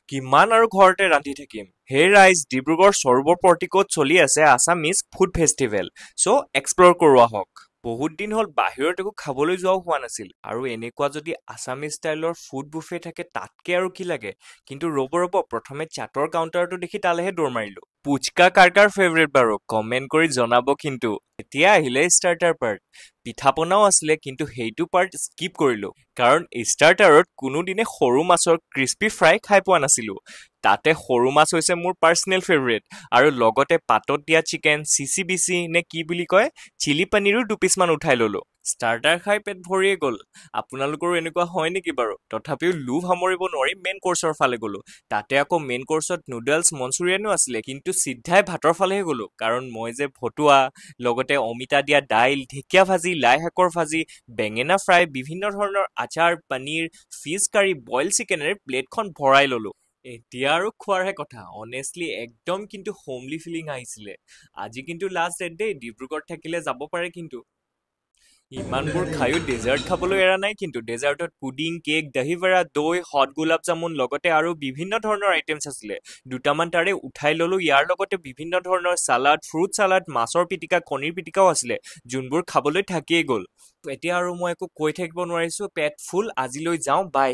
কিমান আৰু ঘৰতে ৰান্ধি থাকিম। হে ৰাইজ, ডিব্ৰুগড় সৰোবৰ পৰ্টিকত চলি আছে আছামিজ ফুড ফেষ্টিভেল। চ' এক্সপ্ল'ৰ কৰোঁ আহক। বহুত দিন হ'ল বাহিৰত একো খাবলৈ যোৱাও হোৱা নাছিল আৰু এনেকুৱা যদি আছামিজ ষ্টাইলৰ ফুড বুফে থাকে তাতকে আৰু কি লাগে। কিন্তু ৰ'ব প্ৰথমে চাটৰ কাউণ্টাৰটো দেখি তালেহে দৌৰ মাৰিলোঁ। পুচকা কাৰ ফেভৰেট বাৰু কমেণ্ট কৰি জনাব কিন্তু। এতিয়া আহিলে ষ্টাৰ্টাৰ পাৰ্ট। পিঠা পনাও আছিলে কিন্তু সেইটো পাৰ্ট স্কিপ কৰিলোঁ কাৰণ ষ্টাৰ্টাৰত কোনোদিনে সৰু মাছৰ ক্ৰিস্পি ফ্ৰাই খাই পোৱা নাছিলোঁ। তাতে সৰু মাছ হৈছে মোৰ পাৰ্চনেল ফেভৰেট আৰু লগতে পাতত দিয়া চিকেন চিচি নে কি বুলি কয় চিলি পনীৰো দুপিচমান উঠাই ললোঁ। ষ্টাৰ্টাৰ খাই পেট ভৰিয়ে গ'ল। আপোনালোকৰো এনেকুৱা হয় নেকি বাৰু? তথাপিও লোভ সামৰিব নোৱাৰি মেইন কৰ্চৰ ফালে গ'লোঁ। তাতে আকৌ মেইন কৰ্চত নুডলছ মঞ্চুৰিয়ানো আছিলে কিন্তু চিধাই ভাতৰ ফালেহে গ'লোঁ কাৰণ মই যে ভতুৱা, লগতে অমিতা দিয়া দাইল, ঢেকীয়া ভাজি, লাই শাকৰ ভাজি, বেঙেনা ফ্ৰাই, বিভিন্ন ধৰণৰ আচাৰ, পনীৰ, ফিছ কাৰী, বইল চিকেনেৰে প্লেটখন ভৰাই ললোঁ। এতিয়া আৰু খোৱাৰহে কথা। অনেষ্টলি একদম কিন্তু হোমলি ফিলিং আহিছিলে। আজি কিন্তু লাষ্ট ডেট দেই, ডিব্ৰুগড়ত থাকিলে যাব পাৰে কিন্তু। ইমানবোৰ খায়ো ডেজাৰ্ট খাবলৈ এৰা নাই কিন্তু। ডেজাৰ্টত পুডিং, কেক, দহি বৰা, দৈ, হট গোলাপ জামুন লগতে আৰু বিভিন্ন ধৰণৰ আইটেমছ আছিলে। দুটামান তাৰে উঠাই ললোঁ। ইয়াৰ লগতে বিভিন্ন ধৰণৰ চালাড, ফ্ৰুট চালাড, মাছৰ পিটিকা, কণীৰ পিটিকাও আছিলে যোনবোৰ খাবলৈ থাকিয়েই গ'ল। এতিয়া আৰু মই একো কৈ থাকিব নোৱাৰিছোঁ। পেট ফুল, আজিলৈ যাওঁ, বাই।